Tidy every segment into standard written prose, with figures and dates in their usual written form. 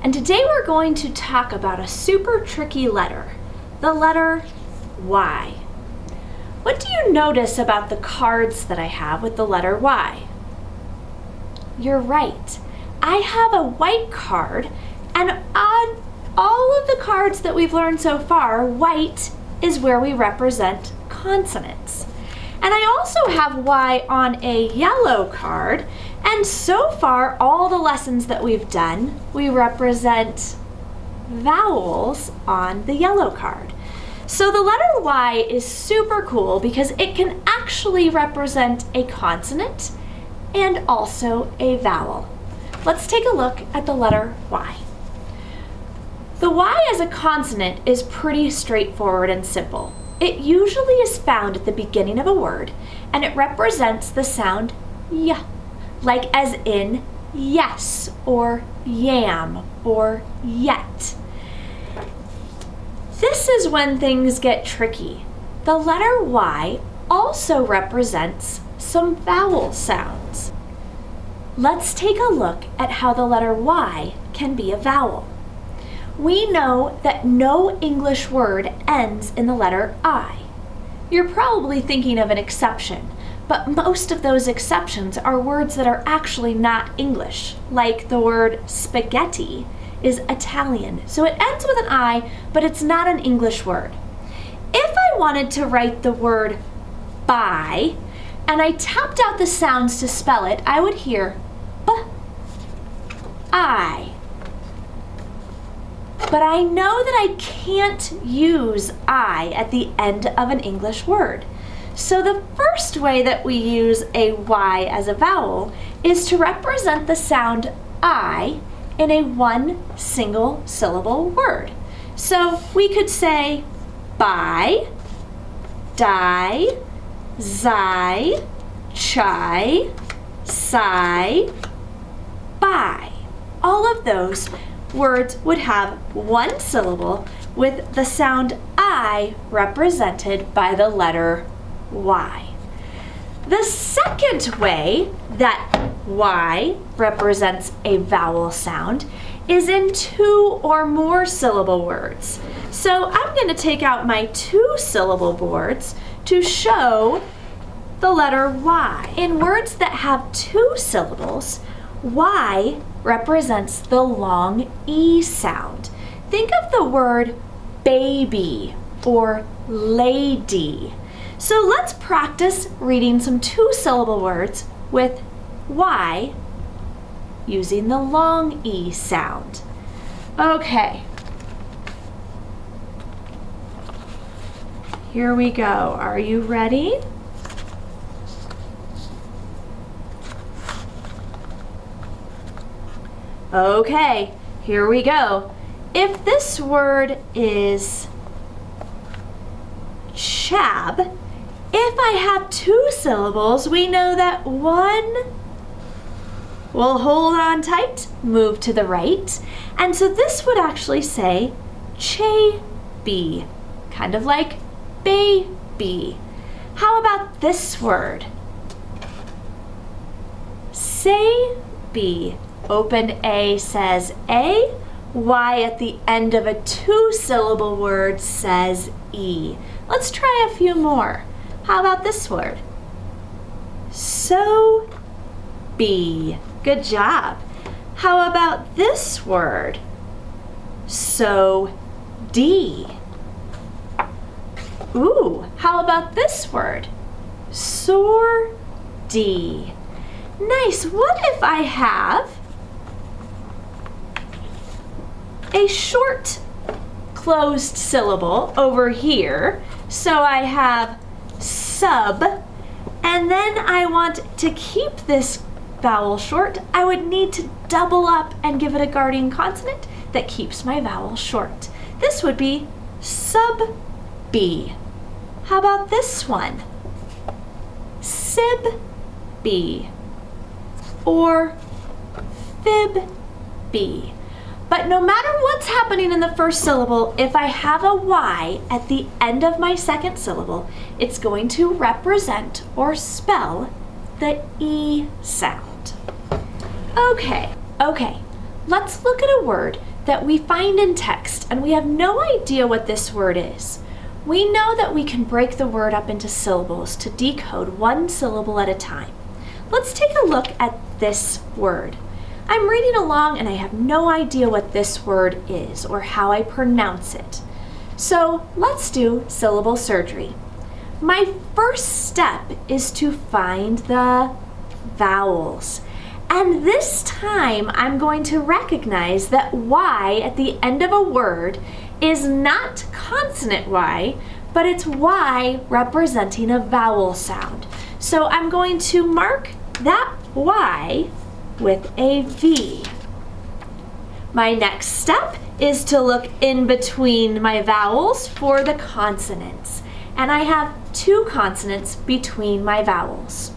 and today we're going to talk about a super tricky letter, the letter Y. What do you notice about the cards that I have with the letter Y? You're right. I have a white card, and on all of the cards that we've learned so far, white is where we represent consonants. And I also have Y on a yellow card, and so far all the lessons that we've done, we represent vowels on the yellow card. So the letter Y is super cool because it can actually represent a consonant and also a vowel. Let's take a look at the letter Y. The Y as a consonant is pretty straightforward and simple. It usually is found at the beginning of a word, and it represents the sound Y, like as in yes, or yam, or yet. This is when things get tricky. The letter Y also represents some vowel sounds. Let's take a look at how the letter Y can be a vowel. We know that no English word ends in the letter I. You're probably thinking of an exception, but most of those exceptions are words that are actually not English, like the word spaghetti is Italian, so it ends with an I, but it's not an English word. If I wanted to write the word buy, and I tapped out the sounds to spell it, I would hear B, I. But I know that I can't use I at the end of an English word. So the first way that we use a Y as a vowel is to represent the sound I in a one single syllable word. So we could say buy, die, zai, chai, sai, buy. All of those words would have one syllable with the sound I represented by the letter Y. The second way that Y represents a vowel sound is in two or more syllable words. So I'm going to take out my 2-syllable boards to show the letter Y. In words that have 2 syllables, Y represents the long E sound. Think of the word baby or lady. So let's practice reading some 2-syllable words with Y using the long E sound. Okay. Here we go. Are you ready? Okay, here we go. If this word is chab, if I have 2 syllables, we know that one will hold on tight, move to the right, and so this would actually say che-bee, kind of like baby. How about this word? Say-bee. Open A says A, Y at the end of a 2-syllable word says E. Let's try a few more. How about this word? So, be. Good job. How about this word? So, D. Ooh, how about this word? Sor, D. Nice. What if I have a short closed syllable over here? So I have sub, and then I want to keep this vowel short. I would need to double up and give it a guardian consonant that keeps my vowel short. This would be sub-B. How about this one? Sib-B or fib-B. But no matter what's happening in the first syllable, if I have a Y at the end of my second syllable, it's going to represent or spell the E sound. Okay, let's look at a word that we find in text and we have no idea what this word is, we know that we can break the word up into syllables to decode one syllable at a time. Let's take a look at this word. I'm reading along and I have no idea what this word is or how I pronounce it. So let's do syllable surgery. My first step is to find the vowels. And this time I'm going to recognize that Y at the end of a word is not consonant Y, but it's Y representing a vowel sound. So I'm going to mark that Y with a V. My next step is to look in between my vowels for the consonants. And I have two consonants between my vowels.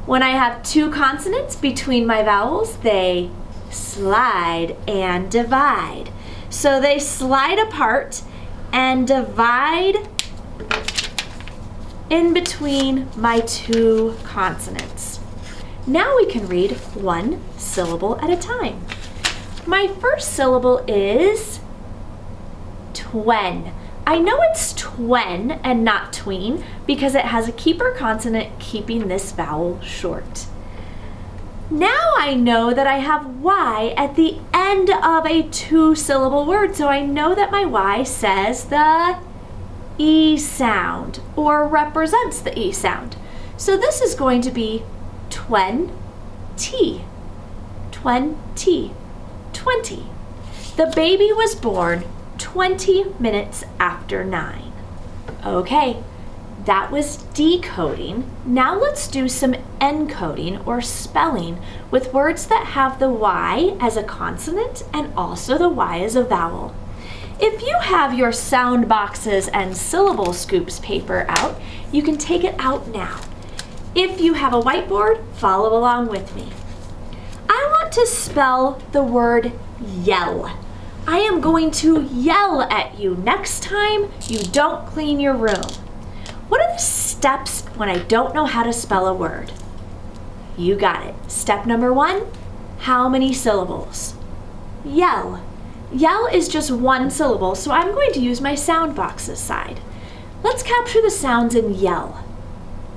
When I have two consonants between my vowels, they slide and divide. So they slide apart and divide in between my two consonants. Now we can read one syllable at a time. My first syllable is twen. I know it's twen and not tween because it has a keeper consonant keeping this vowel short. Now I know that I have Y at the end of a two-syllable word, so I know that my Y says the E sound or represents the E sound. So this is going to be twen-ty, twen-ty, 20. The baby was born 20 minutes after 9. Okay, that was decoding. Now let's do some encoding or spelling with words that have the Y as a consonant and also the Y as a vowel. If you have your sound boxes and syllable scoops paper out, you can take it out now. If you have a whiteboard, follow along with me. I want to spell the word yell. I am going to yell at you next time you don't clean your room. What are the steps when I don't know how to spell a word? You got it. Step number 1, how many syllables? Yell. Yell is just one syllable, so I'm going to use my sound boxes side. Let's capture the sounds in yell.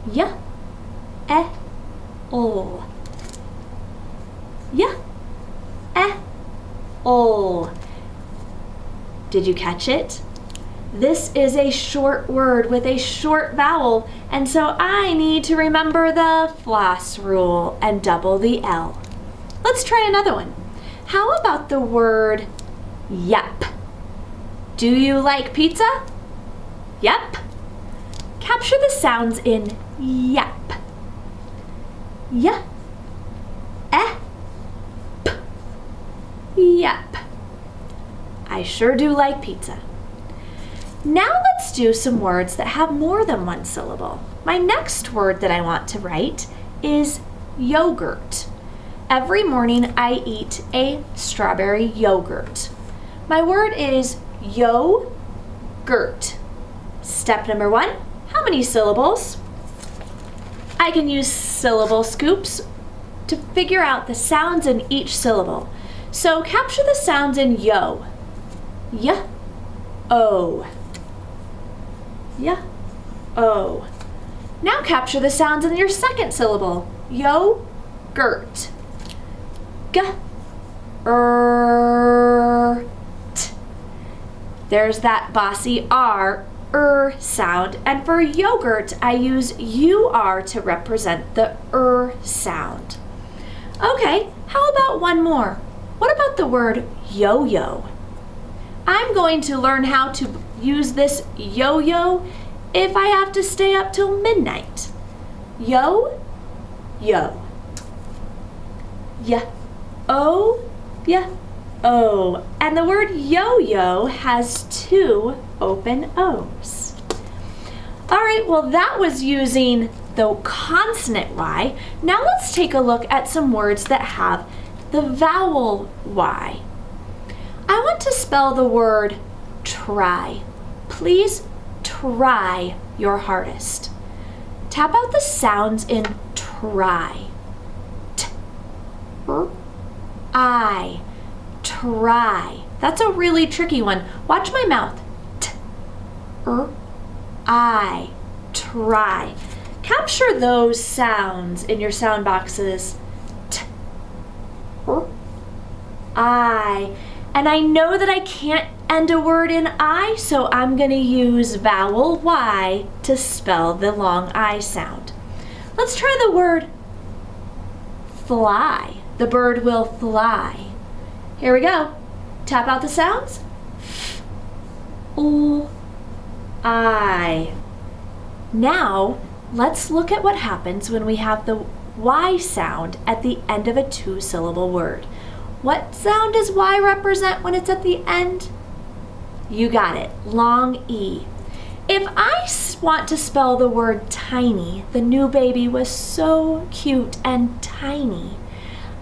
Y, e, o. Y, e, o. Did you catch it? This is a short word with a short vowel, and so I need to remember the floss rule and double the L. Let's try another one. How about the word yep? Do you like pizza? Yep. Capture the sounds in yep. Y, e, p. Yep. I sure do like pizza. Now let's do some words that have more than one syllable. My next word that I want to write is yogurt. Every morning I eat a strawberry yogurt. My word is yo-gurt. Step number 1, how many syllables? I can use syllable scoops to figure out the sounds in each syllable. So capture the sounds in yo. Y, o. Y, o. Now capture the sounds in your second syllable. Yo-gurt. G, t. There's that bossy R, sound, and for yogurt, I use UR to represent the sound. Okay, how about one more? What about the word yo-yo? I'm going to learn how to use this yo-yo if I have to stay up till midnight. Yo, yo. Yeah, oh, yeah, oh. And the word yo-yo has 2 open O's. All right, well that was using the consonant Y. Now let's take a look at some words that have the vowel Y. I want to spell the word try. Please try your hardest. Tap out the sounds in try. T, r, I. try. That's a really tricky one. Watch my mouth. I, try. Capture those sounds in your sound boxes. I. And I know that I can't end a word in I, so I'm going to use vowel Y to spell the long I sound. Let's try the word fly. The bird will fly. Here we go. Tap out the sounds. I. Now, let's look at what happens when we have the Y sound at the end of a two-syllable word. What sound does Y represent when it's at the end? You got it, long E. If I want to spell the word tiny, the new baby was so cute and tiny,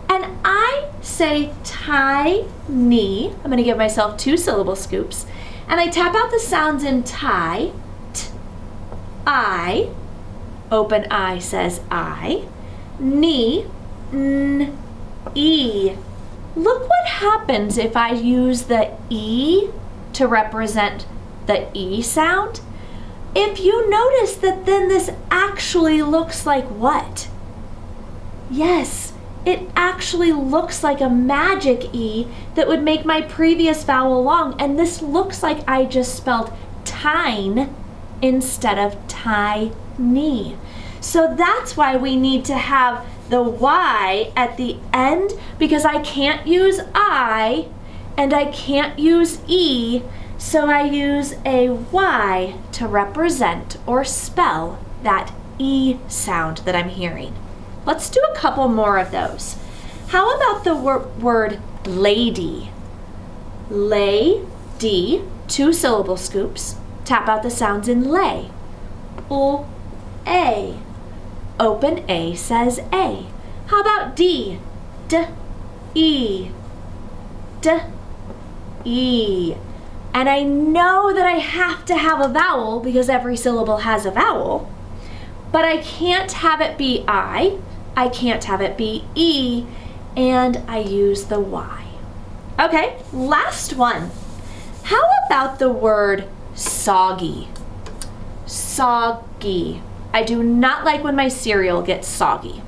and I say tiny, I'm going to give myself two syllable scoops, and I tap out the sounds in tie, t, I, open I says I, knee, n, e. Look what happens if I use the E to represent the E sound. If you notice that then this actually looks like what? Yes, it actually looks like a magic E that would make my previous vowel long, and this looks like I just spelled tine instead of tiny. So that's why we need to have the Y at the end, because I can't use I and I can't use E, so I use a Y to represent or spell that E sound that I'm hearing. Let's do a couple more of those. How about the word lady? Lady, two syllable scoops. Tap out the sounds in lay. A. Open A says A. How about D? D, E, D, E. And I know that I have to have a vowel because every syllable has a vowel, but I can't have it be I can't have it be E, and I use the Y. Okay, last one. How about the word soggy? Soggy. I do not like when my cereal gets soggy.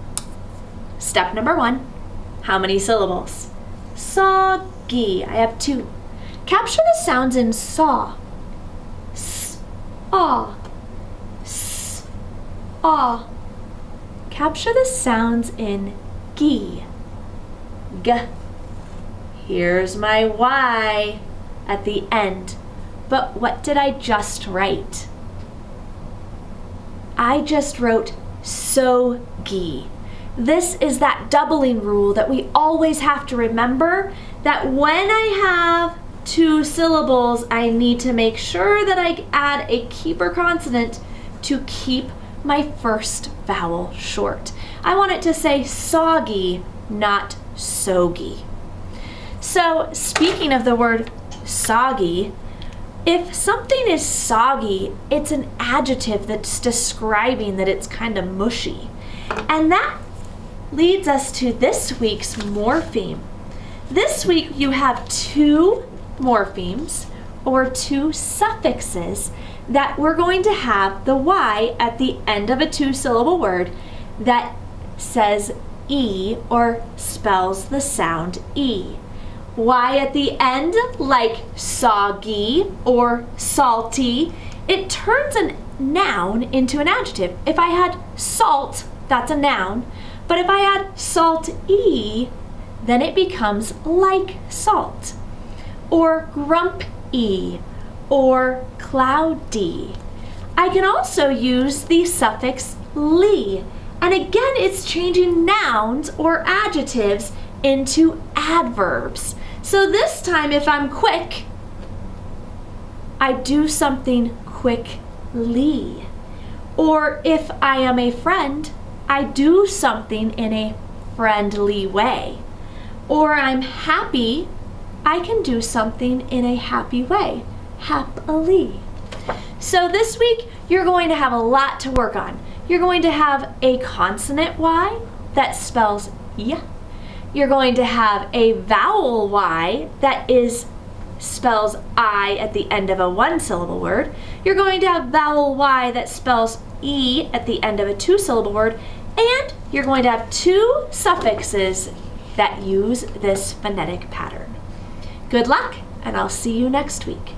Step number 1, how many syllables? Soggy. I have 2. Capture the sounds in saw. S, aw, s, aw. Capture the sounds in gi. G. Here's my Y at the end. But what did I just write? I just wrote so-gi. This is that doubling rule that we always have to remember, that when I have two syllables, I need to make sure that I add a keeper consonant to keep my first vowel short. I want it to say soggy, not sogy. So speaking of the word soggy, if something is soggy, it's an adjective that's describing that it's kind of mushy. And that leads us to this week's morpheme. This week you have 2 morphemes, or 2 suffixes, that we're going to have the Y at the end of a 2-syllable word that says E or spells the sound E. Y at the end, like soggy or salty, it turns a noun into an adjective. If I had salt, that's a noun, but if I add salt-y, then it becomes like salt, or grump-y, or cloudy. I can also use the suffix ly, and again it's changing nouns or adjectives into adverbs. So this time if I'm quick, I do something quickly. Or if I am a friend, I do something in a friendly way. Or I'm happy, I can do something in a happy way, happily. So this week, you're going to have a lot to work on. You're going to have a consonant Y that spells yeah. You're going to have a vowel Y that spells I at the end of a one-syllable word. You're going to have vowel Y that spells E at the end of a two-syllable word. And you're going to have two suffixes that use this phonetic pattern. Good luck, and I'll see you next week.